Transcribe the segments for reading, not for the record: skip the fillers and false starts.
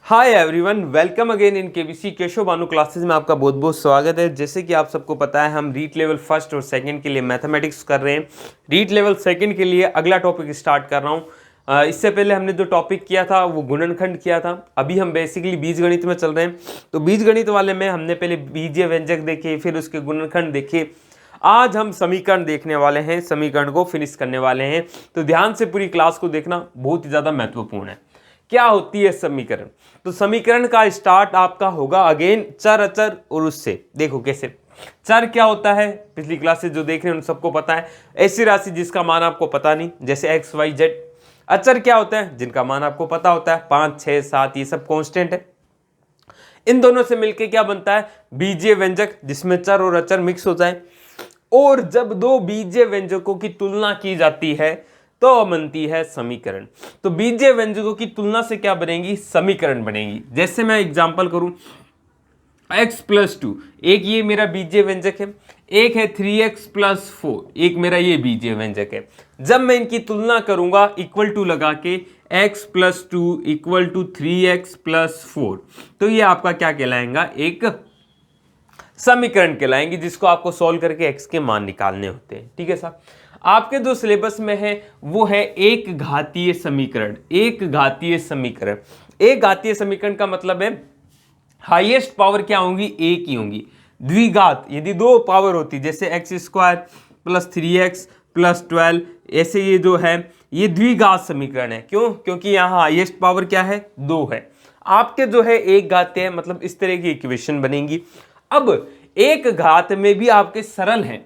Hi everyone, welcome again in KBC Keshav Bhanu classes में आपका बहुत बहुत स्वागत है। जैसे कि आप सबको पता है, हम रीट लेवल फर्स्ट और सेकंड के लिए मैथमेटिक्स कर रहे हैं। रीट लेवल सेकंड के लिए अगला टॉपिक स्टार्ट कर रहा हूँ। इससे पहले हमने जो टॉपिक किया था वो गुणनखंड किया था। अभी हम बेसिकली बीजगणित में चल रहे हैं। तो बीजगणित वाले में हमने पहले बीजीय व्यंजक देखे, फिर उसके गुणनखंड देखे। आज हम समीकरण देखने वाले हैं, समीकरण को फिनिश करने वाले हैं। तो ध्यान से पूरी क्लास को देखना, बहुत ही ज़्यादा महत्वपूर्ण है। क्या होती है समीकरण? तो समीकरण का स्टार्ट आपका होगा अगेन चर अचर और उससे। देखो कैसे। चर क्या होता है, पिछली क्लासेस जो देख रहे हैं उन सबको पता है। ऐसी राशि जिसका मान आपको पता नहीं, जैसे एक्स वाई जेड। अचर क्या होता है? जिनका मान आपको पता होता है, 5 6 7, ये सब कांस्टेंट है। इन दोनों से मिलके क्या बनता है? बीजीय व्यंजक, जिसमें चर और अचर मिक्स हो जाए। और जब दो बीजीय व्यंजकों की तुलना की जाती है तो बनती है समीकरण। तो बीजीय व्यंजकों की तुलना से क्या बनेगी? समीकरण बनेगी। जैसे मैं एग्जांपल करूं, x+2, एक ये मेरा बीजीय व्यंजक है, एक है 3x+4, एक मेरा ये बीजीय व्यंजक है। जब मैं इनकी तुलना करूंगा इक्वल टू लगा के, x+2 इक्वल टू 3x+4, तो ये आपका क्या कहलाएगा? एक समीकरण कहलाएंगे, जिसको आपको सॉल्व करके x के मान निकालने होते हैं। ठीक है साहब। आपके जो सिलेबस में है वो है एक घातीय समीकरण। एक घातीय समीकरण, एक घातीय समीकरण का मतलब है हाईएस्ट पावर क्या होंगी? एक ही होंगी। द्विघात यदि दो पावर होती, जैसे x² प्लस 3x प्लस 12, ऐसे ये जो है ये द्विघात समीकरण है। क्यों? क्योंकि यहाँ हाईएस्ट पावर क्या है? 2 है। आपके जो है एक घातीय है, मतलब इस तरह की इक्वेशन बनेगी। अब एक घात में भी आपके सरल हैं,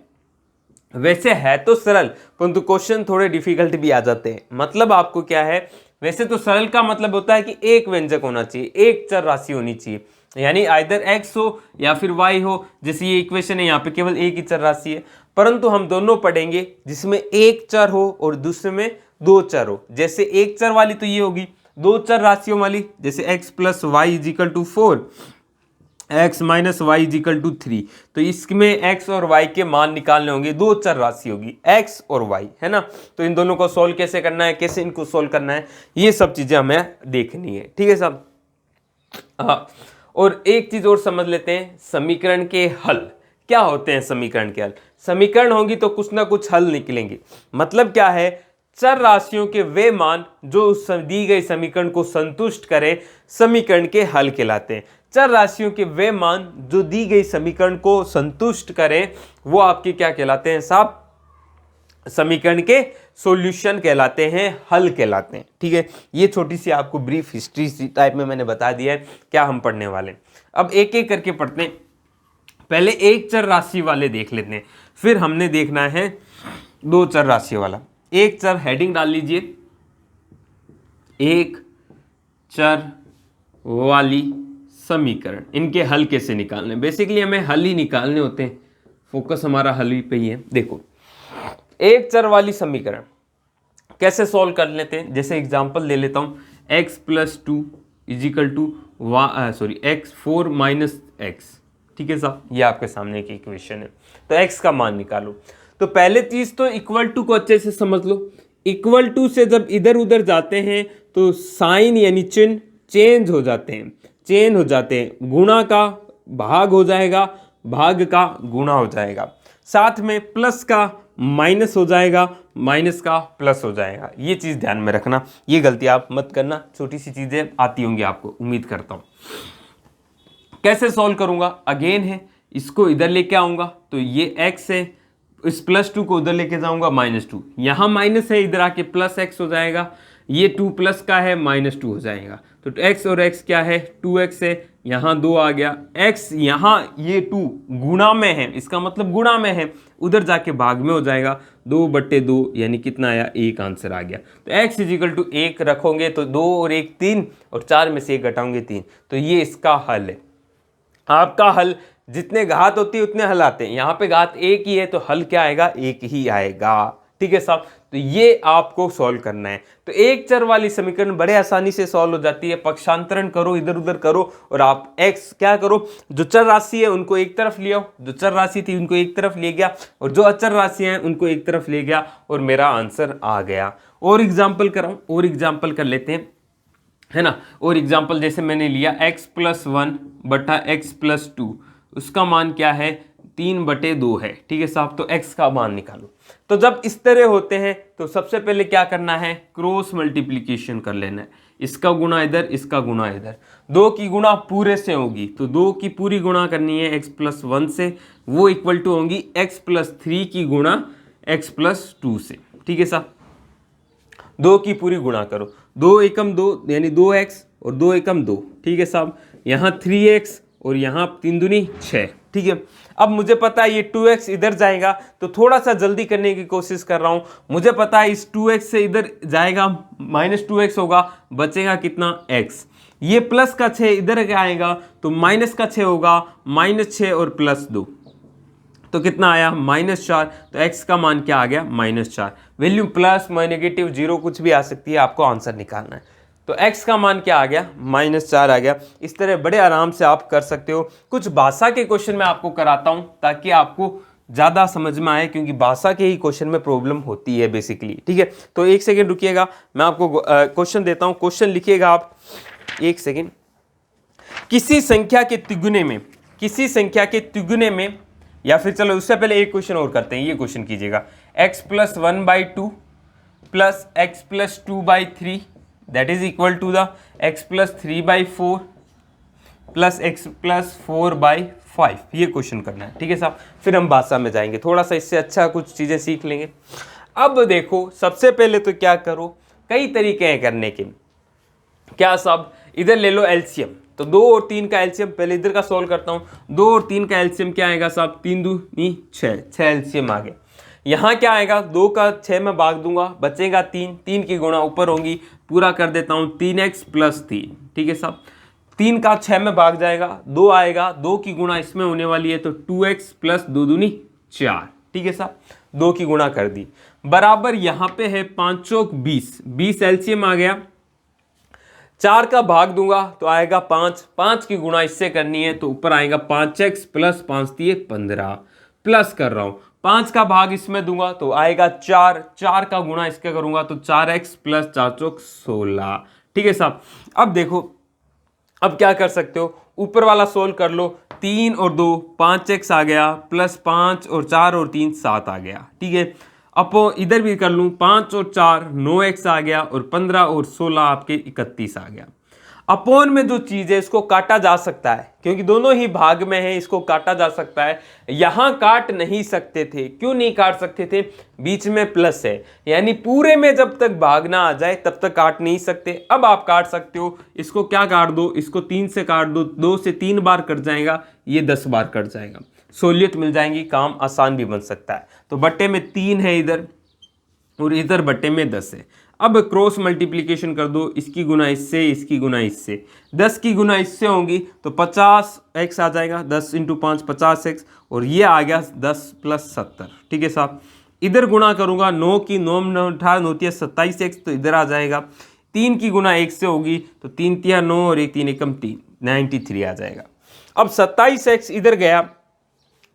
वैसे है तो सरल, परंतु क्वेश्चन थोड़े डिफिकल्ट भी आ जाते हैं। मतलब आपको क्या है, वैसे तो सरल का मतलब होता है कि एक व्यंजक होना चाहिए, एक चर राशि होनी चाहिए, यानी आइदर x हो या फिर y हो। जैसे ये इक्वेशन है, यहाँ पे केवल एक ही चर राशि है। परंतु हम दोनों पढ़ेंगे जिसमें एक चर हो और दूसरे में दो चर हो। जैसे एक चर वाली तो ये होगी, दो चर राशियों वाली जैसे x+y equal to 4, x minus y equal to 3। तो इसमें x और y के मान निकालने होंगे, दो चर राशि होगी x और y, है ना। तो इन दोनों को सोल्व कैसे करना है, कैसे इनको सोल्व करना है, ये सब चीजें हमें देखनी है। ठीक है साहब। हाँ, और एक चीज और समझ लेते हैं, समीकरण के हल क्या होते हैं। समीकरण के हल, समीकरण होंगी तो कुछ ना कुछ हल निकलेंगे। मतलब क्या है? चर राशियों के वे मान जो उस दी गई समीकरण को संतुष्ट करें, समीकरण के हल कहलाते हैं। चर राशियों के वे मान जो दी गई समीकरण को संतुष्ट करें, वो आपके क्या कहलाते हैं साहब? समीकरण के सॉल्यूशन कहलाते हैं, हल कहलाते हैं। ठीक है, ये छोटी सी आपको ब्रीफ हिस्ट्री टाइप में मैंने बता दिया है क्या हम पढ़ने वाले हैं। अब एक एक करके पढ़ते हैं। पहले एक चर राशि वाले देख लेते हैं, फिर हमने देखना है दो चर राशि वाला। एक चर, हेडिंग डाल लीजिए, एक चर वाली समीकरण, इनके हल कैसे निकालने। बेसिकली हमें हल ही निकालने होते हैं, फोकस हमारा हल ही पे ही है। देखो, एक चर वाली समीकरण कैसे सॉल्व कर लेते हैं। जैसे एग्जांपल ले लेता हूं, x+2 is equal to x4 minus x। ठीक है साहब, ये आपके सामने की इक्वेशन है। तो x का मान निकालो। तो पहले चीज तो इक्वल टू को अच्छे से समझ लो। इक्वल टू से जब इधर उधर जाते हैं तो साइन यानी चिन्ह चेंज हो जाते हैं, चेंज हो जाते हैं। गुणा का भाग हो जाएगा, भाग का गुणा हो जाएगा, साथ में प्लस का माइनस हो जाएगा, माइनस का प्लस हो जाएगा। ये चीज ध्यान में रखना, ये गलती आप मत करना। छोटी सी चीजें आती होंगी आपको, उम्मीद करता हूं। कैसे सॉल्व करूंगा? अगेन है, इसको इधर लेके आऊंगा तो ये x है, इस +2 को उधर लेके जाऊंगा -2, यहां माइनस है, इधर आके प्लस x हो जाएगा। ये 2 प्लस का है, -2 हो जाएगा। तो x और x क्या है? 2x है, यहाँ 2 आ गया। x यहाँ ये 2 गुणा में है, इसका मतलब गुणा में है, उधर जाके भाग में हो जाएगा। 2/2 यानी कितना आया? 1 आंसर आ गया। तो x इजिकल टू 1 रखोगे तो 2 और 1 3, और 4 में से 1 घटाओगे 3। तो ये इसका हल है। आपका हल, जितने घात होती है उतने हल आते हैं। यहाँ पे घात एक ही है तो हल क्या आएगा? एक ही आएगा। ठीक है साहब। तो ये आपको सॉल्व करना है। तो एक चर वाली समीकरण बड़े आसानी से सॉल्व हो जाती है। पक्षांतरण करो, इधर उधर करो, और आप x क्या करो, जो चर राशि है उनको एक तरफ ले आओ, जो चर राशि थी उनको एक तरफ ले गया, और जो अचर राशि हैं उनको एक तरफ ले गया, और मेरा आंसर आ गया। और एग्जाम्पल कराऊं, और एग्जाम्पल कर लेते हैं। है ना। और एग्जाम्पल जैसे मैंने लिया x+1 बटा x+2, उसका मान क्या है 3/2 है, ठीक है साहब। तो x का मान निकालो। तो जब इस तरह होते हैं तो सबसे पहले क्या करना है, क्रॉस मल्टीप्लीकेशन कर लेना है। इसका गुणा इधर, इसका गुणा इधर, दो की गुणा पूरे से होगी तो दो की पूरी गुणा करनी है x+1 से, वो इक्वल टू होंगी x+3 की गुणा x+2 से, ठीक है साहब। दो की पूरी गुणा करो, 2 एकम 2 यानी 2x और 2 एकम 2, ठीक है साहब। यहाँ 3x और यहाँ 3 दूनी 6, ठीक है। अब मुझे पता है ये 2x इधर जाएगा तो थोड़ा सा जल्दी करने की कोशिश कर रहा हूँ। मुझे पता है इस 2x से इधर जाएगा -2x होगा, बचेगा कितना x। ये प्लस का 6 इधर क्या आएगा तो माइनस का 6 होगा, -6 और +2 तो कितना आया -4। तो x का मान क्या आ गया -4। वैल्यू प्लस नेगेटिव जीरो कुछ भी आ सकती है, आपको आंसर निकालना है। तो x का मान क्या आ गया -4 आ गया। इस तरह बड़े आराम से आप कर सकते हो। कुछ भाषा के क्वेश्चन मैं आपको कराता हूं ताकि आपको ज़्यादा समझ में आए, क्योंकि भाषा के ही क्वेश्चन में प्रॉब्लम होती है बेसिकली, ठीक है। तो एक सेकेंड रुकिएगा, मैं आपको क्वेश्चन देता हूँ। क्वेश्चन लिखिएगा आप, एक सेकेंड। किसी संख्या के तिगुने में, किसी संख्या के तिगुने में, या फिर चलो उससे पहले एक क्वेश्चन और करते हैं। ये क्वेश्चन कीजिएगा, x+1/2 plus x+2/3 that is equal to the x+3/4 plus x+4/5। ये क्वेश्चन करना है, ठीक है साहब। फिर हम भाषा में जाएंगे, थोड़ा सा इससे अच्छा कुछ चीज़ें सीख लेंगे। अब देखो, सबसे पहले तो क्या करो, कई तरीके हैं करने के। क्या साहब, इधर ले लो एलसीएम, तो 2 और 3 का एलसीएम, पहले इधर का सॉल्व करता हूँ। 2 और 3 का एलसीएम क्या आएगा साहब, 3 दूनी 6, 6 एलसीएम आ गया। यहाँ क्या आएगा, 2 का 6 में भाग दूंगा, बचेगा 3, 3 की गुणा ऊपर होंगी, पूरा कर देता हूँ 3x + 3, ठीक है साहब। 3 का 6 में भाग जाएगा, 2 आएगा, 2 की गुणा इसमें होने वाली है तो 2x + 2 दूनी 4, ठीक है साहब। 2 की गुणा कर दी, बराबर यहाँ पे है 5 चौक 20, 20 एलसीएम आ गया। 4 का भाग दूंगा तो आएगा 5, 5 की गुणा इससे करनी है तो ऊपर आएगा 5x + 5 दिए 15, प्लस कर रहा हूं 5 का भाग इसमें दूंगा तो आएगा 4, 4 का गुणा इसके करूंगा तो 4x + 4 चौक 16, ठीक है साहब। अब देखो, अब क्या कर सकते हो, ऊपर वाला सोल्व कर लो। 3 और 2 5x आ गया, प्लस 5 और 4 और 3 7 आ गया, ठीक है। अब इधर भी कर लूँ, 5 और 4 9x आ गया, और 15 और 16 आपके 31 आ गया। अपोन में जो चीज है इसको काटा जा सकता है, क्योंकि दोनों ही भाग में है, इसको काटा जा सकता है। यहां काट नहीं सकते थे, क्यों नहीं काट सकते थे, बीच में प्लस है, यानी पूरे में जब तक भाग ना आ जाए तब तक काट नहीं सकते। अब आप काट सकते हो, इसको क्या काट दो, इसको 3 से काट दो, 2 से 3 बार कट जाएगा, ये 10 बार कट जाएगा, सोलियत मिल जाएंगी, काम आसान भी बन सकता है। तो बट्टे में 3 है इधर, और इधर बट्टे में 10 है। अब क्रॉस मल्टीप्लिकेशन कर दो, इसकी गुना इससे, इसकी गुना इससे, 10 की गुना इससे होंगी तो 50x आ जाएगा, 10 × 5 50x, और ये आ गया 10 + 70, ठीक है साहब। इधर गुणा करूंगा, 9 की 9 18 होती है 27x, तो इधर आ जाएगा। 3 की गुना 1 से होगी तो 3 × 9 और 1 3 × 3 93 आ जाएगा। अब 27x इधर गया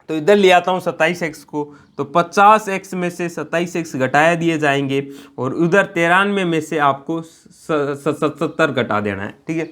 तो इधर ले आता हूँ 27x को, तो 50x में से 27x घटाया दिए जाएंगे, और उधर 93 में से आपको 70 घटा देना है, ठीक है।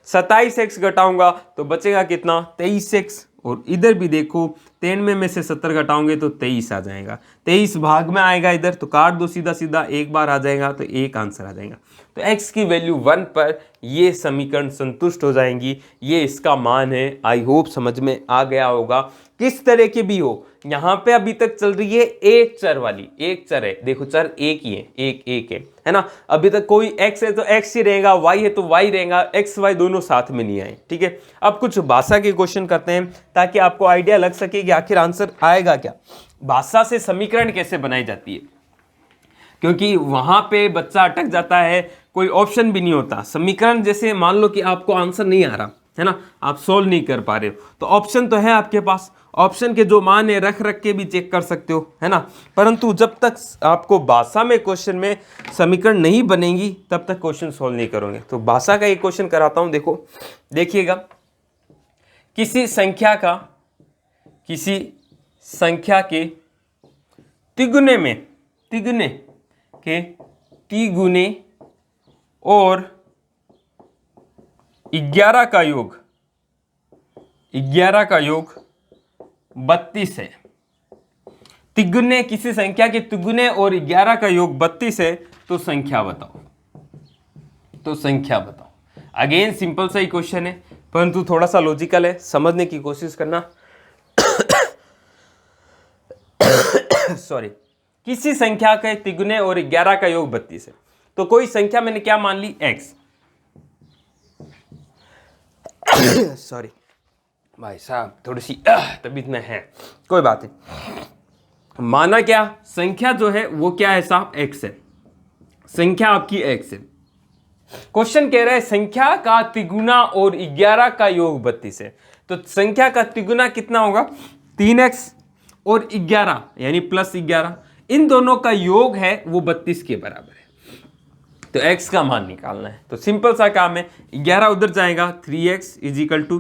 27x घटाऊंगा तो बचेगा कितना 23x, और इधर भी देखो 93 में से 70 घटाओगे तो 23 आ जाएगा, 23 भाग में आएगा इधर, तो काट दो सीधा सीधा, एक बार आ जाएगा तो एक आंसर आ जाएगा। तो x की वैल्यू 1 पर ये समीकरण संतुष्ट हो जाएंगी, ये इसका मान है। आई होप समझ में आ गया होगा। किस तरह के भी हो, यहाँ पे अभी तक चल रही है एक चर वाली, एक चर है, देखो चर एक ही है, एक है ना। अभी तक कोई x है तो x ही रहेगा, y है तो y रहेगा, x y दोनों साथ में नहीं आए, ठीक है। अब कुछ भाषा के क्वेश्चन करते हैं ताकि आपको आइडिया लग सके कि आखिर आंसर आएगा क्या, भाषा से समीकरण कैसे बनाई जाती है, क्योंकि वहां पे बच्चा अटक जाता है, कोई ऑप्शन भी नहीं होता। समीकरण जैसे मान लो कि आपको आंसर नहीं आ रहा है ना, आप सोल्व नहीं कर पा रहे हो, तो ऑप्शन तो है आपके पास, ऑप्शन के जो मान है रख रख के भी चेक कर सकते हो, है ना। परंतु जब तक आपको भाषा में क्वेश्चन में समीकरण नहीं बनेंगी तब तक क्वेश्चन सोल्व नहीं करोगे। तो भाषा का एक क्वेश्चन कराता हूं, देखो देखिएगा। किसी संख्या के तिगुने में, तिगुने के तिगुने और 11 का योग 32 है। तिगुने, किसी संख्या के तिगुने और 11 का योग 32 है, तो संख्या बताओ। अगेन सिंपल सा ही क्वेश्चन है, परंतु थोड़ा सा लॉजिकल है, समझने की कोशिश करना। सॉरी, किसी संख्या के तिगुने और 11 का योग 32 है, तो कोई संख्या मैंने क्या मान ली, x। सॉरी भाई साहब, थोड़ी सी तबीयत में है, कोई बात नहीं। माना क्या, संख्या जो है वो क्या है साहब, x है। संख्या आपकी x है। क्वेश्चन कह रहा है संख्या का तिगुना और 11 का योग 32 है, तो संख्या का तिगुना कितना होगा, 3x, और 11 यानी प्लस 11, इन दोनों का योग है वो 32 के बराबर है। तो x का मान निकालना है। तो सिंपल सा काम है, 11 उधर जाएगा, 3x इज इक्वल टू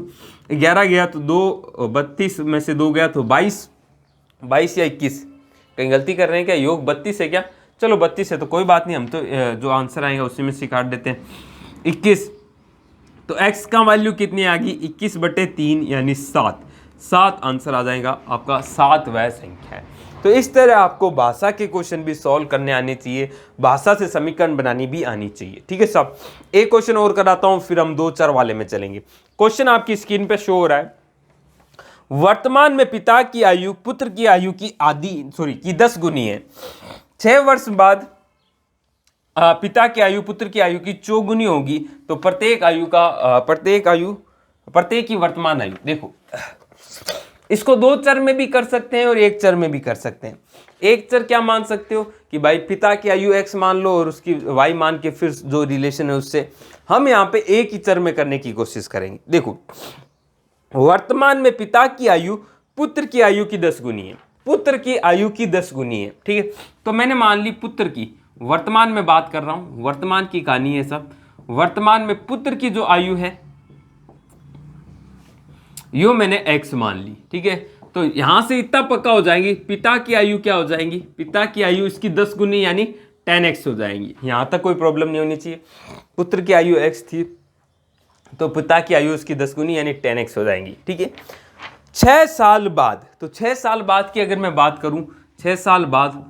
11 गया तो 2, 32 में से 2 गया तो 22 या 21, कहीं गलती कर रहे हैं क्या, योग 32 है क्या, चलो 32 है तो कोई बात नहीं, हम तो जो आंसर आएगा उसी में से काट देते हैं, 21। तो x का वैल्यू कितनी आ गई, 21/3 यानी 7 आंसर आ जाएगा आपका, 7वां संख्या है। तो इस तरह आपको भाषा के क्वेश्चन भी सॉल्व करने आने चाहिए, भाषा से समीकरण बनानी भी आनी चाहिए, ठीक है साहब। एक क्वेश्चन और कराता हूं, फिर हम 2 चर वाले में चलेंगे। क्वेश्चन आपकी स्क्रीन पे शो हो रहा है, वर्तमान में पिता की आयु पुत्र की आयु की 10 गुनी है। 6 वर्ष बाद पिता की आयु पुत्र की आयु की 4 गुनी होगी, तो प्रत्येक की वर्तमान आयु, देखो इसको 2 चर में भी कर सकते हैं और 1 चर में भी कर सकते हैं। एक चर क्या मान सकते हो कि भाई पिता की आयु x मान लो और उसकी y मान के फिर जो रिलेशन है उससे, हम यहाँ पे एक ही चर में करने की कोशिश करेंगे। देखो वर्तमान में पिता की आयु पुत्र की आयु की 10 गुनी है, पुत्र की आयु की 10 गुनी है, ठीक है। तो मैंने मान ली पुत्र की, वर्तमान में बात कर रहा हूं, वर्तमान की कहानी है सब। वर्तमान में पुत्र की जो आयु है यो मैंने x मान ली, ठीक है। तो यहां से इतना पक्का हो जाएंगी, पिता की आयु क्या हो जाएंगी, पिता की आयु इसकी 10 गुनी यानी 10x हो जाएंगी। यहां तक कोई प्रॉब्लम नहीं होनी चाहिए। पुत्र की आयु x थी तो पिता की आयु उसकी 10 गुनी यानी 10x हो जाएंगी, ठीक है। 6 साल बाद, तो 6 साल बाद की अगर मैं बात करूं, 6 साल बाद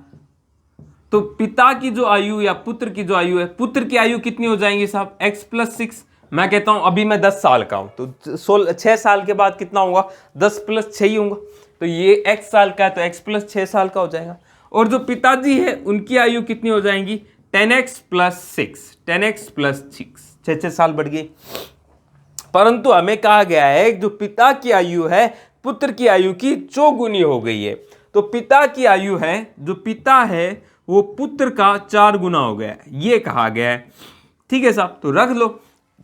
तो पिता की जो आयु या पुत्र की जो आयु है, पुत्र की आयु कितनी हो जाएंगी साहब, x + 6। मैं कहता हूं अभी मैं 10 साल का हूं, तो 6 साल के बाद कितना होगा, 10 + 6 ही होगा। तो ये x साल का है तो x + 6 साल का हो जाएगा। और जो पिताजी है उनकी आयु कितनी हो जाएंगी, 10x + 6, 10x + 6, 6 साल बढ़ गई। परंतु हमें कहा गया है जो पिता की आयु है पुत्र की आयु की 4 गुनी हो गई है। तो पिता की आयु है, जो पिता है वो पुत्र का 4 गुना हो गया है, ये कहा गया है, ठीक है साहब। तो रख लो,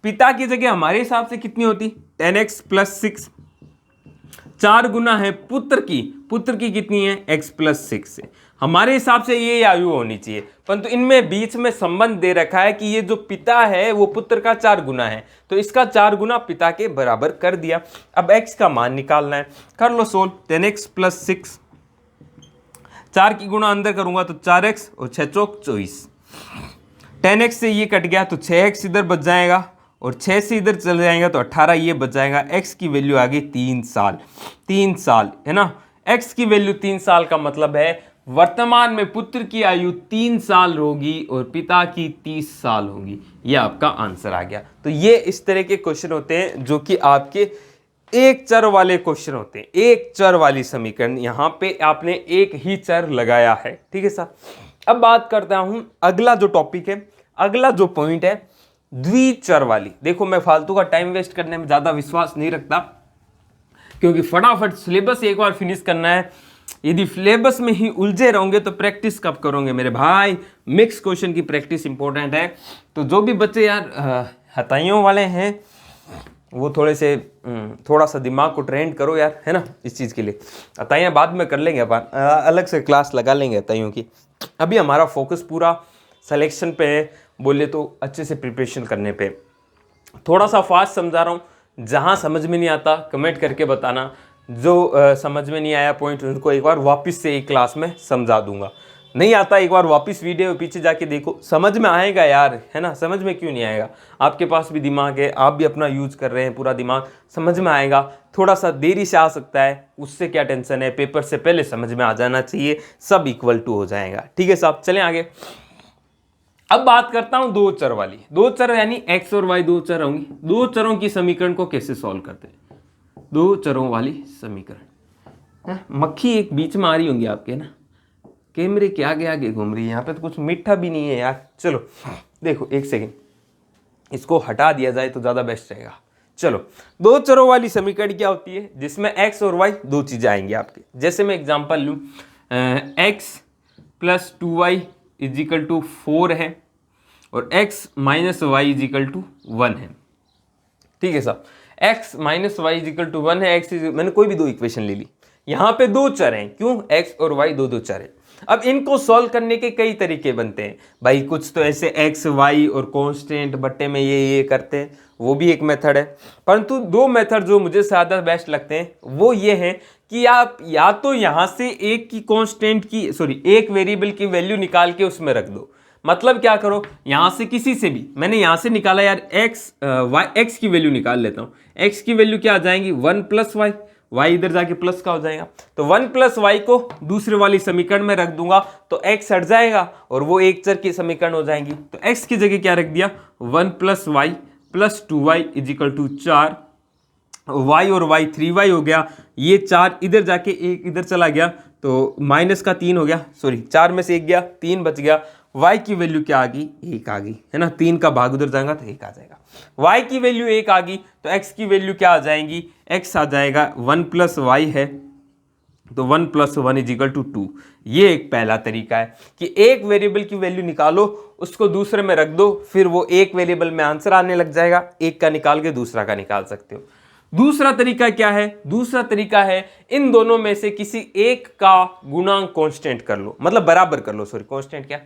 पिता की जगह हमारे हिसाब से कितनी होती, 10x + 6, 4 गुना है पुत्र की कितनी है, x + 6 है। हमारे हिसाब से ये आयु होनी चाहिए, परंतु इनमें बीच में संबंध दे रखा है कि ये जो पिता है वो पुत्र का 4 गुना है, तो इसका 4 गुना पिता के बराबर कर दिया। अब x का मान निकालना है, कर लो सोल्व। 10x + 6, 4 की गुणा अंदर करूंगा तो 4x और 6 चौक 24, 10x से ये कट गया तो 6x इधर बच जाएगा और 6 से इधर चले जाएगा तो 18 ये बच जाएगा। x की वैल्यू आ गई 3 साल, 3 साल है ना। x की वैल्यू 3 साल का मतलब है वर्तमान में पुत्र की आयु 3 साल होगी और पिता की 30 साल होगी। ये आपका आंसर आ गया। तो ये इस तरह के क्वेश्चन होते हैं जो कि आपके एक चर वाले क्वेश्चन होते हैं, एक चर वाली समीकरण। यहाँ पे आपने एक ही चर लगाया है, ठीक है सर। अब बात करता हूं अगला जो टॉपिक है, अगला जो पॉइंट है द्विचर वाली। देखो मैं फालतू का टाइम वेस्ट करने में ज्यादा विश्वास नहीं रखता, क्योंकि फटाफट सिलेबस एक बार फिनिश करना है। यदि सिलेबस में ही उलझे रहोगे तो प्रैक्टिस कब करोगे मेरे भाई। मिक्स क्वेश्चन की प्रैक्टिस इंपॉर्टेंट है। तो जो भी बच्चे यार हताइयों वाले हैं वो थोड़ा सा दिमाग को ट्रेंड करो यार, है ना, इस चीज़ के लिए। हताइयाँ बाद में कर लेंगे अपन, अलग से क्लास लगा लेंगे हताइयों की। अभी हमारा फोकस पूरा सिलेक्शन पे है, बोले तो अच्छे से प्रिपरेशन करने पे। थोड़ा सा फास्ट समझा रहा हूँ, जहाँ समझ में नहीं आता कमेंट करके बताना। जो समझ में नहीं आया पॉइंट उनको एक बार वापस से एक क्लास में समझा दूंगा। नहीं आता एक बार वापस वीडियो पीछे जाके देखो, समझ में आएगा यार, है ना। समझ में क्यों नहीं आएगा, आपके पास भी दिमाग है, आप भी अपना यूज कर रहे हैं, पूरा दिमाग, समझ में आएगा। थोड़ा सा देरी से आ सकता है, उससे क्या टेंशन है, पेपर से पहले समझ में आ जाना चाहिए, सब इक्वल टू हो जाएगा। ठीक है साहब, चलें आगे। अब बात करता हूं दो चर वाली। दो चर यानी एक्स और वाई दो चर होंगी। दो चरों की समीकरण को कैसे सॉल्व करते हैं, दो चरों वाली समीकरण। मक्खी एक बीच में आ रही होंगी आपके ना, कैमरे के आगे आगे घूम रही है, यहाँ पे तो कुछ मीठा भी नहीं है यार। चलो देखो एक सेकेंड, इसको हटा दिया जाए तो ज़्यादा बेस्ट रहेगा। चलो, दो चरों वाली समीकरण क्या होती है, जिसमें x और y दो चीज़ें आएंगी आपके। जैसे मैं एग्जांपल लूँ, x plus 2y equal to 4 है और x minus y equal to 1 है। ठीक है साहब, x minus y equal to 1 है। मैंने कोई भी दो इक्वेशन ले ली, यहाँ पे दो चर हैं, क्यों, x और y दो दो चर हैं। अब इनको सॉल्व करने के कई तरीके बनते हैं भाई। कुछ तो ऐसे x y और कांस्टेंट बट्टे में ये करते हैं, वो भी एक मेथड है। परंतु दो मेथड जो मुझे ज़्यादा बेस्ट लगते हैं वो ये हैं कि आप या तो यहाँ से एक की कांस्टेंट की एक वेरिएबल की वैल्यू निकाल के उसमें रख दो। मतलब क्या करो, यहाँ से किसी से भी, मैंने यहाँ से निकाला यार x की वैल्यू निकाल लेता हूँ। x की वैल्यू क्या आ जाएंगी, 1 प्लस वाई, y इधर जाके प्लस का हो जाएगा। तो 1 प्लस वाई को दूसरे वाली समीकरण में रख दूंगा तो x हट जाएगा और वो एक चर की समीकरण हो जाएंगी। तो x की जगह क्या रख दिया, 1 plus y plus 2y equal to 4, y और y 3y हो गया, ये 4 इधर जाके एक इधर चला गया तो माइनस का 3 हो गया, 4 में से 1 गया, 3 बच गया। y की वैल्यू क्या आ गई, 1 आ गई, है ना। 3 का भाग उधर जाएगा तो 1 आ जाएगा। y की वैल्यू 1 आ गई तो x की वैल्यू क्या आ जाएंगी, x आ जाएगा 1 प्लस वाई है तो 1 प्लस 1 इजिकल टू 2। ये एक पहला तरीका है कि एक वेरिएबल की वैल्यू निकालो, उसको दूसरे में रख दो, फिर वो एक वेरिएबल में आंसर आने लग जाएगा, एक का निकाल के दूसरा का निकाल सकते हो। दूसरा तरीका क्या है, दूसरा तरीका है इन दोनों में से किसी एक का गुणांक कांस्टेंट कर लो, मतलब बराबर कर लो, कांस्टेंट क्या,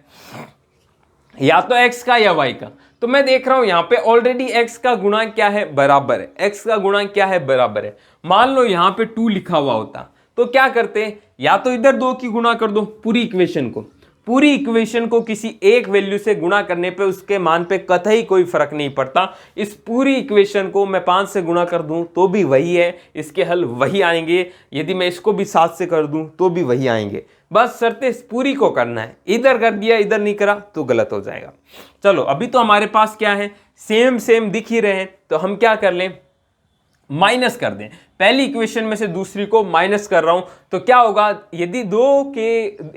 या तो x का या y का। तो मैं देख रहा हूं यहां पे ऑलरेडी x का गुणांक क्या है, बराबर है। x का गुणांक क्या है, बराबर है। मान लो यहां पे 2 लिखा हुआ होता तो क्या करते हैं, या तो इधर 2 की गुणा कर दो, पूरी इक्वेशन को किसी एक वैल्यू से गुणा करने पे उसके मान पे कतई कोई फर्क नहीं पड़ता। इस पूरी इक्वेशन को मैं 5 से गुणा कर दूं तो भी वही है, इसके हल वही आएंगे। यदि मैं इसको भी 7 से कर दूं तो भी वही आएंगे। बस शर्त इस पूरी को करना है, इधर कर दिया इधर नहीं करा तो गलत हो जाएगा। चलो अभी तो हमारे पास क्या है, सेम दिख ही रहे हैं, तो हम क्या कर लें, माइनस कर दें। पहली इक्वेशन में से दूसरी को माइनस कर रहा हूं तो क्या होगा, यदि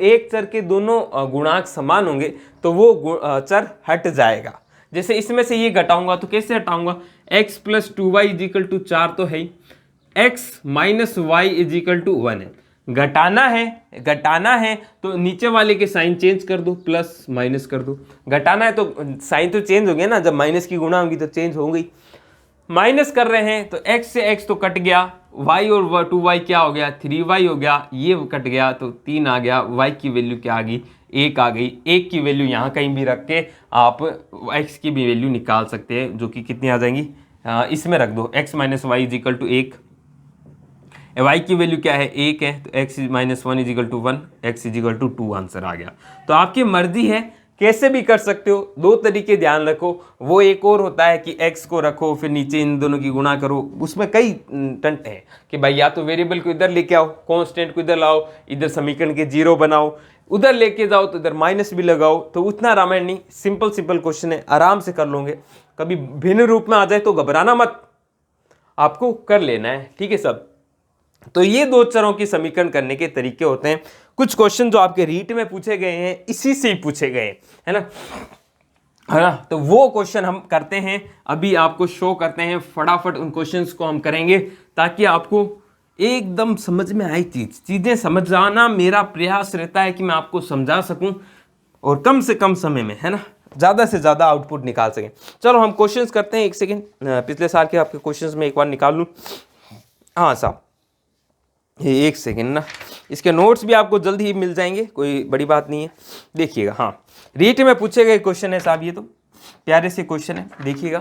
एक चर के दोनों गुणांक समान होंगे तो वो चर हट जाएगा। जैसे इसमें से ये घटाऊंगा तो कैसे हटाऊंगा, x plus 2y equal to 4 तो है ही, x minus y equal to 1 है। घटाना है तो नीचे वाले के साइन चेंज कर दो, प्लस माइनस कर दो। घटाना है तो साइन तो चेंज हो गया ना, जब माइनस की गुणा होगी तो चेंज हो गई। माइनस कर रहे हैं तो x से x तो कट गया, y और 2y क्या हो गया, 3y हो गया, ये कट गया तो 3 आ गया। y की वैल्यू क्या आ गई, 1 आ गई। 1 की वैल्यू यहाँ कहीं भी रख के आप x की भी वैल्यू निकाल सकते हैं, जो कि कितनी आ जाएंगी, इसमें रख दो, x minus y equal to 1। y की वैल्यू क्या है, 1 है, तो x minus 1 equal to 1, x equal to 2 answer आ गया। तो आपकी मर्जी है, कैसे भी कर सकते हो। दो तरीके ध्यान रखो, वो एक और होता है कि x को रखो फिर नीचे इन दोनों की गुणा करो, उसमें कई टंट है कि भाई या तो वेरिएबल को इधर लेके आओ, कांस्टेंट को इधर लाओ, इधर समीकरण के 0 बनाओ, उधर लेके जाओ तो इधर माइनस भी लगाओ। तो उतना रामायण नहीं, सिंपल क्वेश्चन है, आराम से कर लोगे। कभी भिन्न रूप में आ जाए तो घबराना मत, आपको कर लेना है, ठीक है सब। तो ये दो चरों की समीकरण करने के तरीके होते हैं। कुछ क्वेश्चन जो आपके रीट में पूछे गए हैं इसी से ही पूछे गए, है ना। तो वो क्वेश्चन हम करते हैं, अभी आपको शो करते हैं, फटाफट उन क्वेश्चंस को हम करेंगे ताकि आपको एकदम समझ में आए चीजें समझाना मेरा प्रयास रहता है कि मैं आपको समझा सकूं और कम से कम समय में, है ना, ज़्यादा से ज़्यादा आउटपुट निकाल सकें। चलो हम क्वेश्चंस करते हैं। एक सेकेंड, पिछले साल के आपके क्वेश्चंस में एक बार निकाल लूँ। हाँ साहब, एक सेकेंड ना, इसके नोट्स भी आपको जल्द ही मिल जाएंगे, कोई बड़ी बात नहीं है। देखिएगा, हाँ रीट में पूछे गए क्वेश्चन है साहब, ये तो प्यारे से क्वेश्चन है। देखिएगा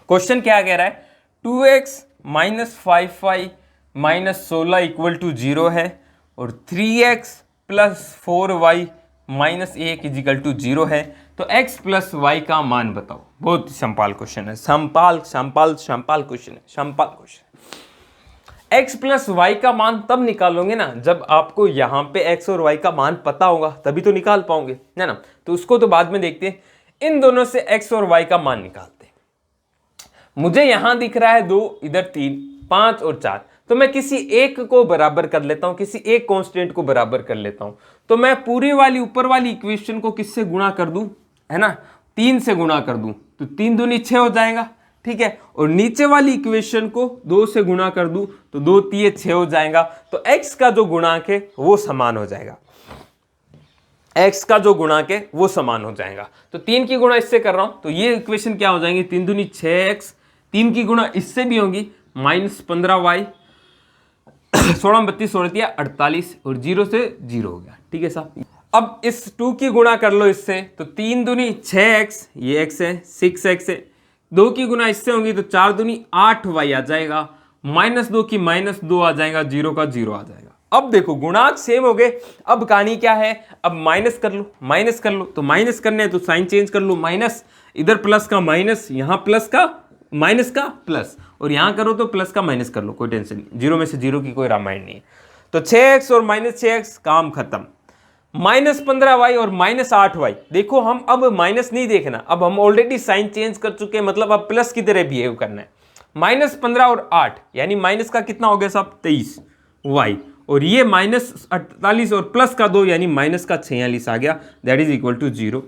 क्वेश्चन क्या कह रहा है, 2x minus 5y minus 16 equal to 0 है और 3x +4y minus 1 equal to 0 है। तो x प्लस वाई का मान बताओ। बहुत सिंपल क्वेश्चन है, सिंपल क्वेश्चन है, simple question. x plus y का मान तब निकालोगे ना जब आपको यहाँ पे x और y का मान पता होगा, तभी तो निकाल पाओगे, है ना। तो उसको तो बाद में देखते हैं, इन दोनों से x और y का मान निकालते हैं। मुझे यहां दिख रहा है 2, इधर 3, 5 और 4, तो मैं किसी एक को बराबर कर लेता हूं, किसी एक कांस्टेंट को बराबर कर लेता हूं। तो मैं पूरी वाली ऊपर वाली इक्वेशन को किससे गुणा कर दूं, है ना, 3 से गुणा कर दूं, तो 3 दूनी 6 हो जाएगा, ठीक है। और नीचे वाली इक्वेशन को 2 से गुणा कर दूं तो 2 3 6 हो जाएगा। तो x का जो गुणांक है वो समान हो जाएगा, x का जो गुणांक है वो समान हो जाएगा। तो 3 की गुणा इससे कर रहा हूं तो ये इक्वेशन क्या हो जाएंगे, 3 दूनी 6x, 3 की गुणा इससे भी होंगी -15y, 16 32 16 48 और 0 से 0 हो गया, ठीक है साहब। अब इस 2 की गुणा कर लो इससे, तो 3 दूनी 6x, ये x है, 6x है, 2 की गुणा इससे होंगी तो 4 दूनी 8y आ जाएगा, -2 की -2 आ जाएगा, 0 का 0 आ जाएगा। अब देखो गुणांक सेम हो गए। अब कहानी क्या है, अब माइनस कर लो, माइनस कर लो, तो माइनस करने हैं तो साइन चेंज कर लो, माइनस, इधर प्लस का माइनस, यहाँ प्लस का माइनस का प्लस, और यहां करो तो प्लस का माइनस कर लो, कोई टेंशन नहीं, 0 में से 0 की कोई रामायण नहीं है। तो 6x और -6x काम खत्म, -15y और -8y। देखो हम अब माइनस नहीं देखना, अब हम ऑलरेडी साइन चेंज कर चुके हैं, मतलब अब प्लस की तरह बिहेव करना है। -15 और 8 यानी माइनस का कितना हो गया साहब, 23y, और ये -48 और प्लस का 2 यानी माइनस का 46 आ गया, that is equal to 0।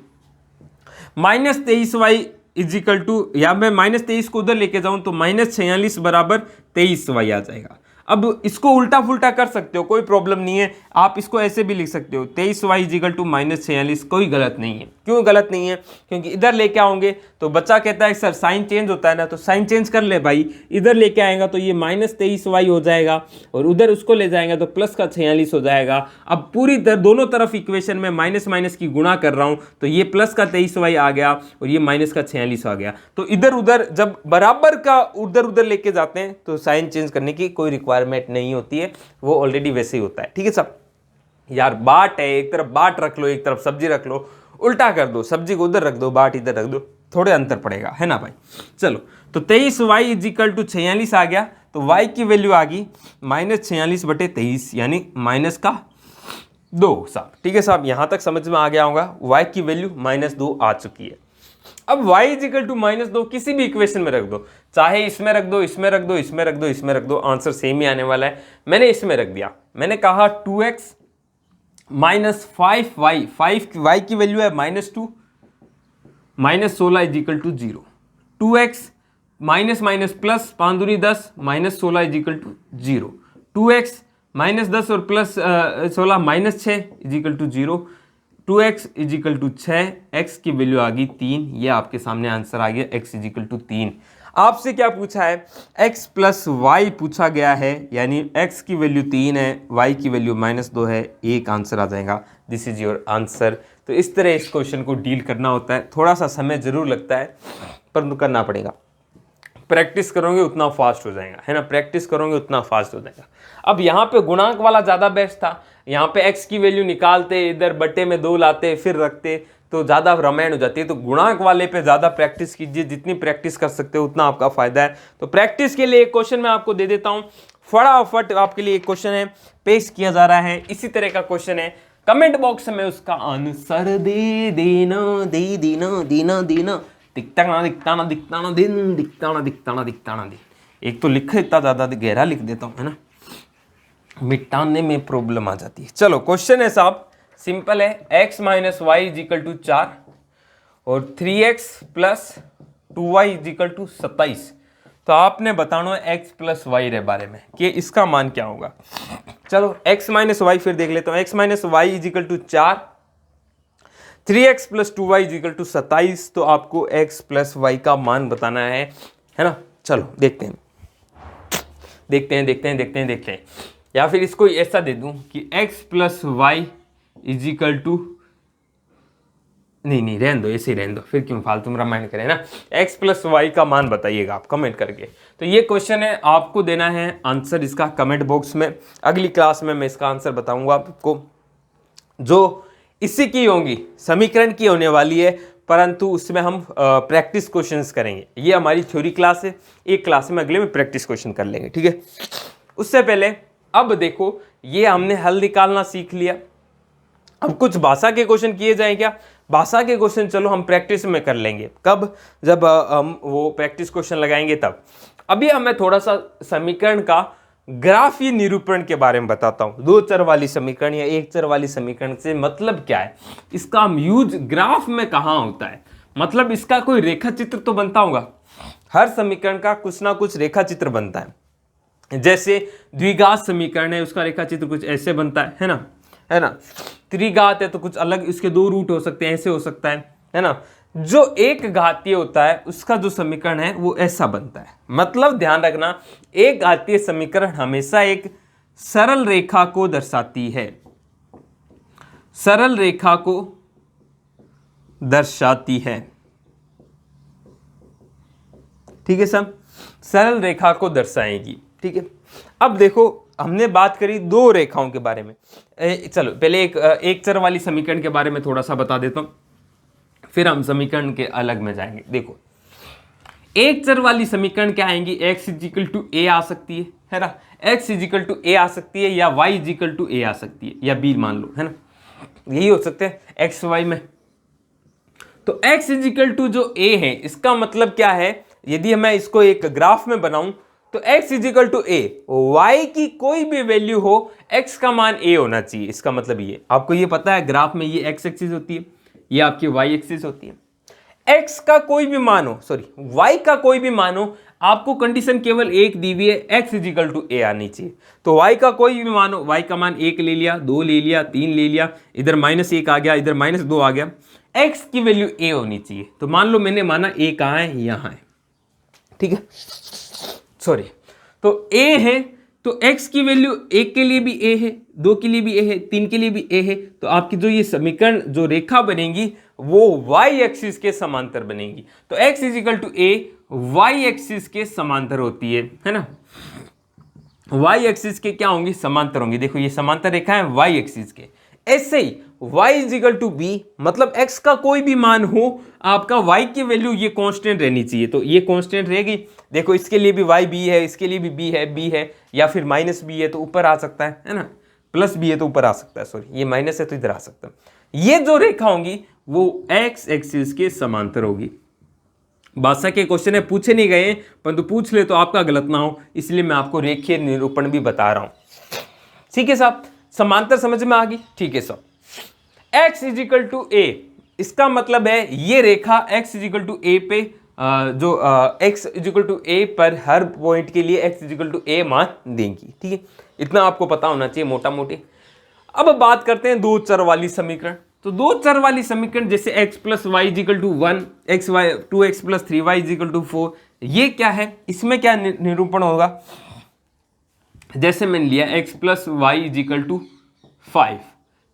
-23y is equal to, या मैं -23 को उधर लेके जाऊं तो -46 बराबर 23y आ जाएगा। अब इसको उल्टा फुल्टा कर सकते हो, कोई प्रॉब्लम नहीं है, आप इसको ऐसे भी लिख सकते हो, 23y इज इक्वल टू -46, कोई गलत नहीं है। क्यों गलत नहीं है, क्योंकि इधर लेके आओगे तो बच्चा कहता है सर साइन चेंज होता है ना, तो साइन चेंज कर ले भाई, इधर लेके आएगा तो ये -23y हो जाएगा, और उधर उसको ले जाएगा तो प्लस का 46 हो जाएगा। अब पूरी दोनों तरफ इक्वेशन में माइनस माइनस की गुणा कर रहा हूं, तो ये प्लस का 23y आ गया और ये माइनस का 46 आ गया। तो इधर उधर जब बराबर का उधर उधर लेके जाते हैं तो साइन चेंज करने की कोई रिक्वायरमेंट नहीं होती है, वो ऑलरेडी वैसे ही होता है, ठीक है सब। यार बाट है, एक तरफ बाट रख लो, एक तरफ सब्जी रख लो, उल्टा कर दो, सब्जी को उधर रख दो, बाट इधर रख दो, थोड़े अंतर पड़ेगा, है ना भाई। चलो, तो 23y इज इक्वल टू 46 आ गया, तो y की वैल्यू आ गई -46/23 यानी माइनस का 2 साहब, ठीक है साहब। यहां तक समझ में आ गया होगा, y की वैल्यू -2 आ चुकी है। अब y इज इक्वल टू -2 किसी भी इक्वेशन में रख दो, चाहे इसमें रख दो, इसमें रख दो, इसमें रख दो, इसमें रख दो, आंसर सेम ही आने वाला है। मैंने इसमें रख दिया, मैंने कहा 2x -5y, 5y की वैल्यू है -2, -16 is equal to 0, 2x minus minus plus 5 दूनी 10, -16 इज इक्वल टू 0, 2x -10 और plus 16 -6 is equal to 0, 2x is equal to 6, x की वैल्यू आ गई 3, ये आपके सामने आंसर आ गया, x इज इक्वल टू 3। आपसे क्या पूछा है, x प्लस वाई पूछा गया है, यानी x की वैल्यू 3 है, y की वैल्यू -2 है, एक आंसर आ जाएगा, दिस इज योर आंसर। तो इस तरह इस क्वेश्चन को डील करना होता है, थोड़ा सा समय जरूर लगता है परंतु करना पड़ेगा, प्रैक्टिस करोगे उतना फास्ट हो जाएगा, है ना, प्रैक्टिस करोगे उतना फास्ट हो जाएगा। अब यहाँ पे गुणांक वाला ज़्यादा बेस्ट था, यहाँ पे x की वैल्यू निकालते, इधर बट्टे में 2 लाते, फिर रखते, तो ज़्यादा रामायण हो जाती है। तो गुणांक वाले पे ज़्यादा प्रैक्टिस कीजिए, जितनी प्रैक्टिस कर सकते हो उतना आपका फायदा है। तो प्रैक्टिस के लिए एक क्वेश्चन मैं आपको दे देता हूँ, फटाफट आपके लिए एक क्वेश्चन है पेश किया जा रहा है, इसी तरह का क्वेश्चन है, कमेंट बॉक्स में उसका आंसर दे देना, दे देना, देना देना, दिखता ना दिखता ना दिखता ना दिन, दिखता ना दिखता ना दिखता ना दिन। एक तो लिखा इतना ज़्यादा गहरा लिख देता हूँ, है ना, मिटाने में प्रॉब्लम आ जाती है। चलो क्वेश्चन है साहब, सिंपल है, x minus y is equal to 4 और 3x plus 2y is equal to 27। तो आपने बताना है x प्लस वाई के बारे में कि इसका मान क्या होगा। चलो x माइनस वाई फिर देख लेता हूँ, x minus y is equal to 4, 3x plus 2y is equal to 27। तो आपको x प्लस वाई का मान बताना है ना। चलो देखते हैं देखते हैं देखते हैं देखते हैं देखते हैं, या फिर इसको ऐसा दे दूं कि x plus y is equal to, नहीं रहने दो, ऐसे ही रहने दो, फिर क्यों फालतू में रामायण करें ना। x प्लस वाई का मान बताइएगा आप कमेंट करके। तो ये क्वेश्चन है, आपको देना है आंसर इसका कमेंट बॉक्स में, अगली क्लास में मैं इसका आंसर बताऊंगा आपको। जो इसी की होंगी, समीकरण की होने वाली है, परंतु उसमें हम प्रैक्टिस क्वेश्चंस करेंगे। ये हमारी थ्योरी क्लास है, एक क्लास में अगले में प्रैक्टिस क्वेश्चन कर लेंगे, ठीक है। उससे पहले अब देखो, ये हमने हल निकालना सीख लिया। अब कुछ भाषा के क्वेश्चन किए जाएं क्या? भाषा के क्वेश्चन चलो हम प्रैक्टिस में कर लेंगे। कब? जब हम वो प्रैक्टिस क्वेश्चन लगाएंगे तब। अभी मैं थोड़ा सा समीकरण का ग्राफीय निरूपण के बारे में बताता हूं। दो चर वाली समीकरण या एक चर वाली समीकरण से मतलब क्या है, इसका हम यूज ग्राफ में कहां होता है, मतलब इसका कोई रेखा चित्र तो बनता होगा। हर समीकरण का कुछ ना कुछ रेखा चित्र बनता है। जैसे द्विघात समीकरण है, उसका रेखा चित्र कुछ ऐसे बनता है ना, है ना। त्रिघात है तो कुछ अलग, इसके दो रूट हो सकते हैं, ऐसे हो सकता है ना। जो एक घातीय होता है उसका जो समीकरण है वो ऐसा बनता है। मतलब ध्यान रखना, एक घातीय समीकरण हमेशा एक सरल रेखा को दर्शाती है, सरल रेखा को दर्शाती है, ठीक है सब, सरल रेखा को दर्शाएगी, ठीक है। अब देखो, हमने बात करी दो रेखाओं के बारे में। चलो पहले एक चर वाली समीकरण के बारे में थोड़ा सा बता देता हूं, फिर हम समीकरण के अलग में जाएंगे। देखो, एक चर वाली समीकरण क्या आएंगी? x इजिकल टू ए आ सकती है ना, x इजिकल टू ए आ सकती है, या y इजिकल टू ए आ सकती है, या b मान लो, है ना, यही हो सकते हैं x y में। तो x इजिकल टू जो a है, इसका मतलब क्या है? यदि मैं इसको एक ग्राफ में बनाऊं तो x equal to a, y की कोई भी वैल्यू हो, x का मान a होना चाहिए। इसका मतलब ये, आपको ये पता है ग्राफ में ये x एक्सिस होती है, ये आपकी y एक्सिस होती है। x का कोई भी मान हो, सॉरी y का कोई भी मान हो, आपको कंडीशन केवल एक दी हुई है, x इजिकल टू ए आनी चाहिए। तो y का कोई भी मान हो, y का मान 1 ले लिया, 2 ले लिया, 3 ले लिया, इधर -1 आ गया, इधर -2 आ गया, x की वैल्यू a होनी चाहिए। तो मान लो मैंने माना a कहाँ है? यहाँ है, ठीक है, सॉरी। तो a है तो x की वैल्यू 1 के लिए भी a है, 2 के लिए भी a है, 3 के लिए भी a है। तो आपकी जो ये समीकरण, जो रेखा बनेगी वो y एक्सिस के समांतर बनेगी। तो x equal to a y axis के समांतर होती है ना। y एक्सिस के क्या होंगी? समांतर होंगी। देखो ये समांतर रेखा है y एक्सिस के। ऐसे ही y इजिकल टू b, मतलब x का कोई भी मान हो, आपका y की वैल्यू ये कांस्टेंट रहनी चाहिए। तो ये कांस्टेंट रहेगी। देखो इसके लिए भी y b है, इसके लिए भी b है, या फिर -b है तो ऊपर आ सकता है ना, +b है तो ऊपर आ सकता है, सॉरी ये माइनस है तो इधर आ सकता है। ये जो रेखा होंगी वो x एक्सिस के समांतर होगी। भाषा के क्वेश्चन है, पूछे नहीं गए, परंतु पूछ ले तो आपका गलत ना हो, इसलिए मैं आपको रेखीय निरूपण भी बता रहा हूं। ठीक है साहब, समांतर समझ में आ गई? ठीक है साहब। x इजिकल टू ए, इसका मतलब है ये रेखा x इजिकल टू ए पे जो x इजिकल टू ए पर हर पॉइंट के लिए x इजिकल टू ए मान देंगी, ठीक है। इतना आपको पता होना चाहिए मोटा मोटी। अब बात करते हैं दो चर वाली समीकरण। तो दो चर वाली समीकरण जैसे x plus y equal to 1, two x plus 3y equal to 4, ये क्या है? इसमें क्या निरूपण होगा? जैसे मैंने लिया x plus y equal to 5,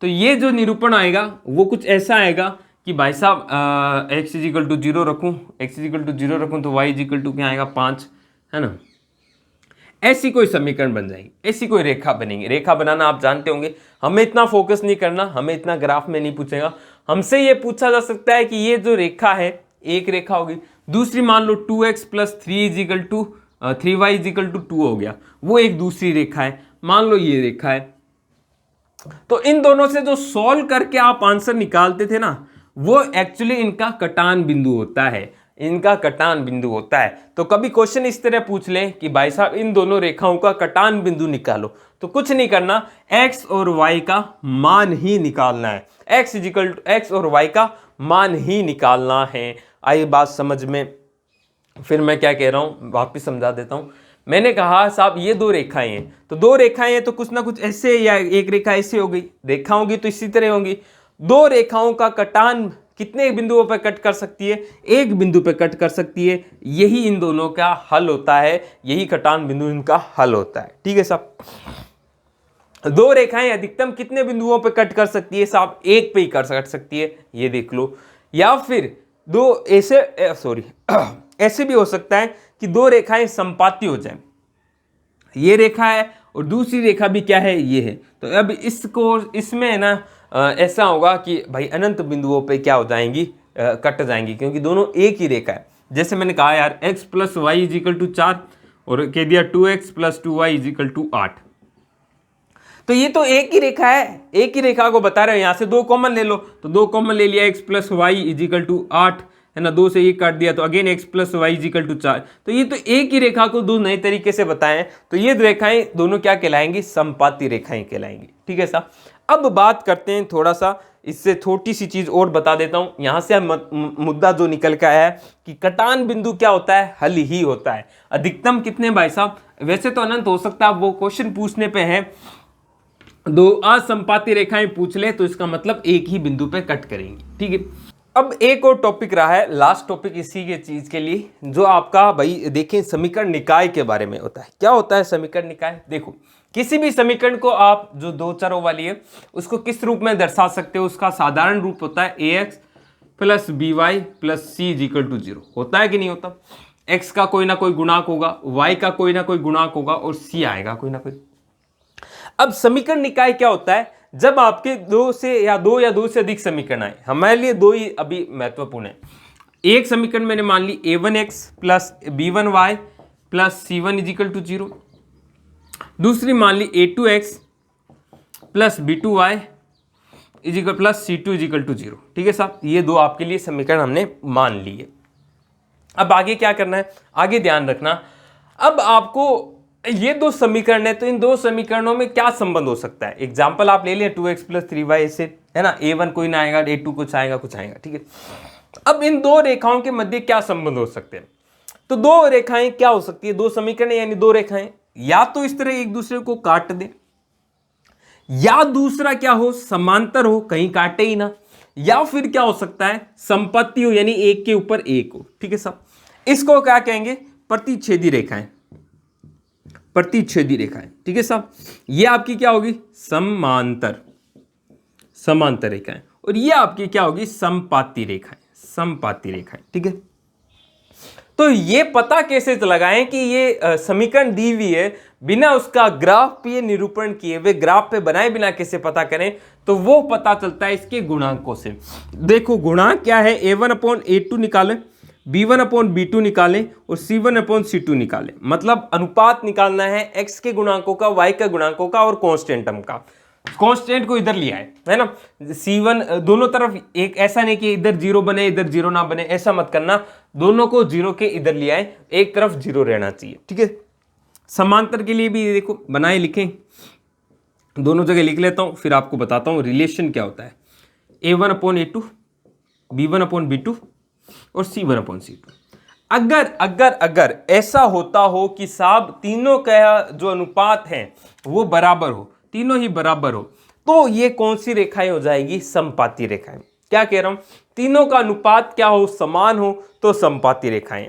तो ये जो निरूपण आएगा वो कुछ ऐसा आएगा कि भाई साहब x इजिकल टू 0 रखूँ, x इजिकल टू 0 रखूँ तो y इजिकल टू क्या आएगा? 5, है ना। ऐसी कोई समीकरण बन जाएगी, ऐसी कोई रेखा बनेगी। रेखा बनाना आप जानते होंगे, हमें इतना फोकस नहीं करना, हमें इतना ग्राफ में नहीं पूछेगा। हमसे ये पूछा जा सकता है कि ये जो रेखा है, एक रेखा होगी, दूसरी मान लो 2x plus 3 equal to 3y equal to 2 हो गया, वो एक दूसरी रेखा है। मान लो ये रेखा है, तो इन दोनों से जो सॉल्व करके आप आंसर निकालते थे ना, वो एक्चुअली इनका कटान बिंदु होता है, इनका कटान बिंदु होता है। तो कभी क्वेश्चन इस तरह पूछ ले कि भाई साहब इन दोनों रेखाओं का कटान बिंदु निकालो, तो कुछ नहीं करना, x और y का मान ही निकालना है। x इजिकल टू x और y का मान ही निकालना है। आई बात समझ में? फिर मैं क्या कह रहा हूं, वापिस समझा देता हूं। मैंने कहा साहब ये दो रेखाएं हैं, तो दो रेखाएं हैं तो कुछ ना कुछ ऐसे, या एक रेखा ऐसे हो गई, रेखा होगी तो इसी तरह होंगी। दो रेखाओं का कटान कितने बिंदुओं पर कट कर सकती है? एक बिंदु पर कट कर सकती है। यही इन दोनों का हल होता है, यही कटान बिंदु इनका हल होता है। ठीक है साहब। दो रेखाएं अधिकतम कितने बिंदुओं पर कट कर सकती है? साहब एक पे ही कर सकती है, ये देख लो। या फिर दो ऐसे ऐसे भी हो सकता है कि दो रेखाएं संपाती हो जाए, ये रेखा है और दूसरी रेखा भी क्या है? ये है। तो अब इसको, इसमें है ना ऐसा होगा कि भाई अनंत बिंदुओं पे क्या हो जाएंगी, कट जाएंगी, क्योंकि दोनों एक ही रेखा है। जैसे मैंने कहा यार x plus y is equal to 4 और कह दिया 2x plus 2y is equal to 8, तो ये तो एक ही रेखा है, एक ही रेखा को बता रहे हो। यहाँ से 2 कॉमन ले लो, तो 2 कॉमन ले लिया, x plus y is equal to 8 है ना, 2 से 1 काट दिया तो again x plus y is equal to 4। तो ये तो एक ही रेखा को 2 नए तरीके से बताएं, तो ये रेखाएं दोनों क्या कहलाएंगी, समपाती रेखाएं कहलाएंगी। ठीक है साहब। अब बात करते हैं थोड़ा सा, इससे छोटी सी चीज और बता देता हूं। यहां से मुद्दा जो निकल के आया है कि कटान बिंदु क्या होता है, हल ही होता है। अधिकतम कितने भाई साहब, वैसे तो अनंत हो सकता है, वो क्वेश्चन पूछने पे है 2 असंपाती रेखाएं पूछ ले तो इसका मतलब एक ही बिंदु पे कट करेंगी। ठीक है। अब एक और टॉपिक रहा है, लास्ट टॉपिक इसी के चीज के लिए, जो आपका भाई देखें समीकरण निकाय के बारे में होता है। क्या होता है समीकरण निकाय? देखो किसी भी समीकरण को आप जो 2 चरों वाली है उसको किस रूप में दर्शा सकते हो, उसका साधारण रूप होता है ax plus by plus c is equal to 0। होता है कि नहीं होता? x का कोई ना कोई गुणांक होगा, y का कोई ना कोई गुणांक होगा और c आएगा कोई ना कोई। अब समीकरण निकाय क्या होता है? जब आपके 2 या 2 से अधिक समीकरण आए, हमारे लिए 2 ही अभी महत्वपूर्ण है। एक समीकरण मैंने मान ली a1x plus b1y plus c1 is equal to 0, दूसरी मान ली a2x plus b2y is equal plus c2 is equal to 0। ठीक है साहब, ये 2 आपके लिए समीकरण हमने मान लिए। अब आगे क्या करना है, आगे ध्यान रखना। अब आपको ये 2 समीकरण है, तो इन 2 समीकरणों में क्या संबंध हो सकता है? एग्जाम्पल आप ले लें 2x प्लस 3y ऐसे, है ना, a1 कोई ना आएगा, a2 कुछ आएगा कुछ आएगा। ठीक है। अब इन 2 रेखाओं के मध्य क्या संबंध हो सकते हैं? तो 2 रेखाएं क्या हो सकती है, 2 समीकरण यानी 2 रेखाएं, या तो इस तरह एक दूसरे को काट दे, या दूसरा क्या हो, समांतर हो, कहीं काटे ही ना, या फिर क्या हो सकता है, संपत्ति हो, यानी एक के ऊपर एक हो। ठीक है साहब, इसको क्या कहेंगे, प्रतिच्छेदी रेखाएं, प्रतिच्छेदी रेखाएं। ठीक है साहब, ये आपकी क्या होगी, समांतर, समांतर रेखाएं, और ये आपकी क्या होगी, समपाती रेखाएं, समपाती रेखाएं। ठीक है। तो ये पता कैसे लगाएं कि ये समीकरण दी हुई है, बिना उसका ग्राफ पे निरूपण किए हुए, ग्राफ पे बनाए बिना कैसे पता करें? तो वो पता चलता है इसके गुणांकों से। देखो गुणांक क्या है, a1/a2 निकालें, b1/b2 निकालें और c1/c2 निकालें। मतलब अनुपात निकालना है x के गुणांकों का, y के गुणांकों का और कांस्टेंट टर्म का। कांस्टेंट को इधर लिया है ना, c1 दोनों तरफ, एक ऐसा नहीं कि इधर 0 बने इधर 0 ना बने, ऐसा मत करना, दोनों को 0 के इधर लिया है, एक तरफ 0 रहना चाहिए। ठीक है। समांतर के लिए भी देखो बनाए लिखें, दोनों जगह लिख लेता हूं, फिर आपको बताता हूं रिलेशन क्या होता है। a1/a2, b1/b2 और c1/c2। अगर अगर अगर ऐसा होता हो कि साहब तीनों का जो अनुपात है वो बराबर हो, तीनों ही बराबर हो, तो ये कौन सी रेखाएं हो जाएगी, समपाती रेखाएं। क्या कह रहा हूं, तीनों का अनुपात क्या हो, समान हो, तो समपाती रेखाएं।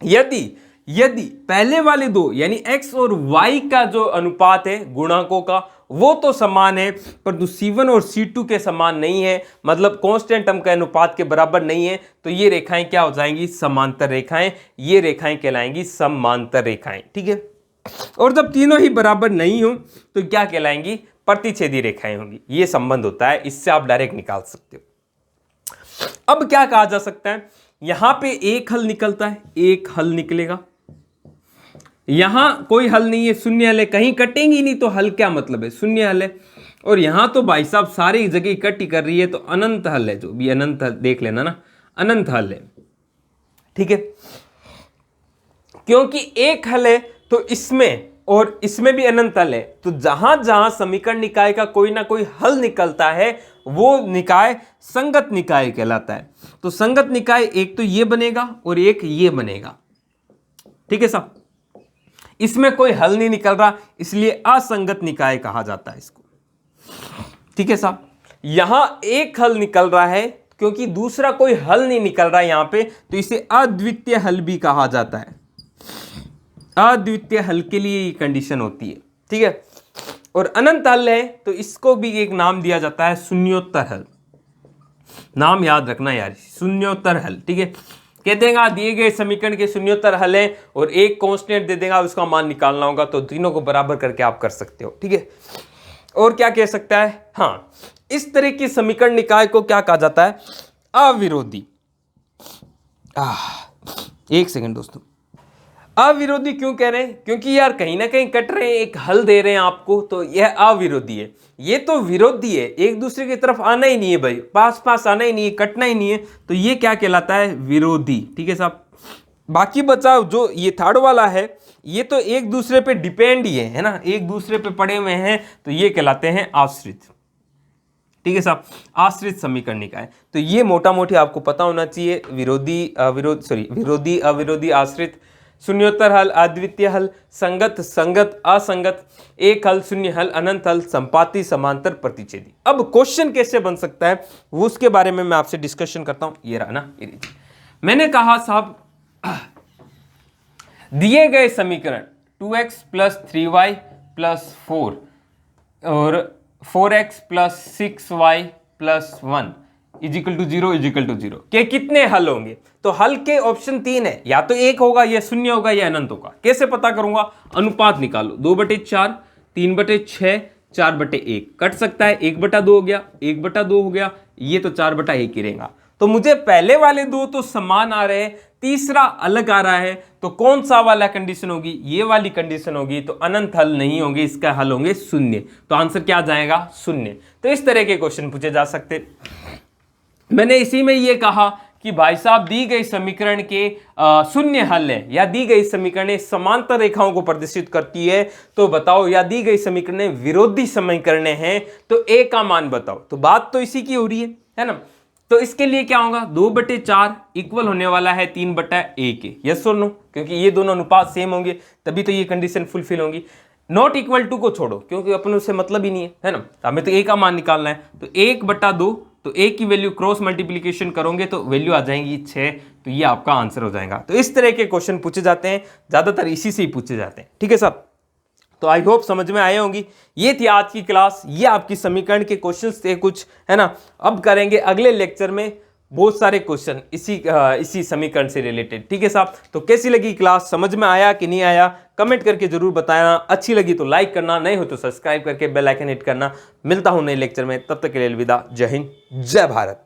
यदि यदि पहले वाले 2 यानी x और y का जो अनुपात है गुणांकों का वो तो समान है, परंतु c1 और c2 के समान नहीं है, मतलब कांस्टेंट टर्म के अनुपात के बराबर नहीं है, तो ये रेखाएं क्या हो जाएंगी, समांतर रेखाएं। ये रेखाएं कहलाएंगी समांतर रेखाएं। ठीक है। और जब तीनों ही बराबर नहीं हो तो क्या कहलाएंगी, प्रतिच्छेदी रेखाएं होंगी। ये संबंध होता है, इससे आप डायरेक्ट निकाल सकते हो। अब क्या कहा जा सकता है, यहां पे एक हल निकलता है, एक हल निकलेगा, यहां कोई हल नहीं है, शून्य हल है, कहीं कटेंगी नहीं, तो हल क्या मतलब है, शून्य हल है। और यहां तो भाई साहब सारी जगह इकट्ठी कर रही है, तो अनंत हल है, जो भी अनंत हल देख लेना ना, अनंत हल है। ठीक है। क्योंकि एक हल है तो इसमें और इसमें भी अनंत हल है, तो जहां जहां समीकरण निकाय का कोई ना कोई हल निकलता है वो निकाय संगत निकाय कहलाता है। तो संगत निकाय एक तो ये बनेगा और एक ये बनेगा। ठीक है साहब, इसमें कोई हल नहीं निकल रहा, इसलिए असंगत निकाय कहा जाता है इसको। ठीक है साहब, यहां एक हल निकल रहा है क्योंकि दूसरा कोई हल नहीं निकल रहा है यहां पे, तो इसे अद्वितीय हल भी कहा जाता है। अद्वितीय हल के लिए ये कंडीशन होती है। ठीक है। और अनंत हल है तो इसको भी एक नाम दिया जाता है, शून्योत्तर हल। नाम याद रखना यार, शून्योत्तर हल। ठीक है। कह देगा दिए गए समीकरण के शून्योत्तर हल है और एक कांस्टेंट दे देगा, उसका मान निकालना होगा, तो तीनों को बराबर करके आप कर सकते हो। ठीक है। और क्या कह सकता है, हाँ, इस तरह की समीकरण निकाय को क्या कहा जाता है, अविरोधी। एक सेकंड दोस्तों, अविरोधी क्यों कह रहे हैं, क्योंकि यार कहीं ना कहीं कट रहे हैं, एक हल दे रहे हैं आपको, तो यह अविरोधी है। ये तो विरोधी है, एक दूसरे की तरफ आना ही नहीं है भाई, पास पास आना ही नहीं है, कटना ही नहीं है, तो ये क्या कहलाता है, विरोधी। ठीक है साहब। बाकी बचा जो ये थर्ड वाला है, ये तो एक दूसरे पे डिपेंड ही है ना, एक दूसरे पे पड़े हुए हैं, तो ये कहलाते हैं आश्रित। ठीक है साहब, आश्रित समीकरण निकाय। तो ये मोटा मोटी आपको पता होना चाहिए, विरोधी अविरोधी आश्रित, शून्योत्तर हल, अद्वितीय हल, संगत संगत असंगत, एक हल, शून्य हल, अनंत हल, संपाती समांतर प्रतिच्छेदी। अब क्वेश्चन कैसे बन सकता है वो उसके बारे में मैं आपसे डिस्कशन करता हूं। ये रहा ना, ये मैंने कहा साहब दिए गए समीकरण 2x प्लस 3y प्लस 4 और 4x plus 6y plus 1 equal to 0 के कितने हल होंगे। तो हल के ऑप्शन 3 है, या तो 1 होगा, या 0 होगा, या अनंत होगा। कैसे पता करूंगा, अनुपात निकालो, 2/4, 3/6, 4/1 कट सकता है, 1/2 हो गया, 1/2 हो गया, ये तो 4/1 ही रहेगा। तो मुझे पहले वाले दो तो समान आ रहे हैं, तीसरा अलग आ रहा है, तो कौन सा वाला कंडीशन होगी, ये वाली कंडीशन होगी, तो अनंत हल नहीं होंगे, इसका हल होंगे 0। तो आंसर क्या जाएगा, 0। तो इस तरह के क्वेश्चन पूछे जा सकते। मैंने इसी में ये कहा कि भाई साहब दी गई समीकरण के शून्य हल है, या दी गई समीकरण समांतर रेखाओं को प्रदर्शित करती है, तो बताओ, या दी गई समीकरण विरोधी समीकरण हैं, तो ए का मान बताओ। तो बात तो इसी की हो रही है ना। तो इसके लिए क्या होगा, 2/4 इक्वल होने वाला है 3/1 के, यस और नो, क्योंकि ये दोनों अनुपात सेम होंगे, तभी तो ये कंडीशन फुलफिल होंगी। नॉट इक्वल टू को छोड़ो, क्योंकि अपन उससे मतलब ही नहीं है ना, हमें तो ए का मान निकालना है। तो 1/2, तो ए की वैल्यू क्रॉस मल्टीप्लीकेशन करोगे तो वैल्यू आ जाएगी 6, तो ये आपका आंसर हो जाएगा। तो इस तरह के क्वेश्चन पूछे जाते हैं, ज्यादातर इसी से ही पूछे जाते हैं। ठीक है साहब, तो आई होप समझ में आए होंगी। ये थी आज की क्लास, ये आपकी समीकरण के क्वेश्चंस थे कुछ, है ना। अब करेंगे अगले लेक्चर में बहुत सारे क्वेश्चन इसी समीकरण से रिलेटेड। ठीक है साहब, तो कैसी लगी क्लास, समझ में आया कि नहीं आया, कमेंट करके जरूर बताना। अच्छी लगी तो लाइक करना, नहीं हो तो सब्सक्राइब करके बेल आइकन हिट करना। मिलता हूं नए लेक्चर में, तब तक के लिए अलविदा। जय हिंद, जय भारत।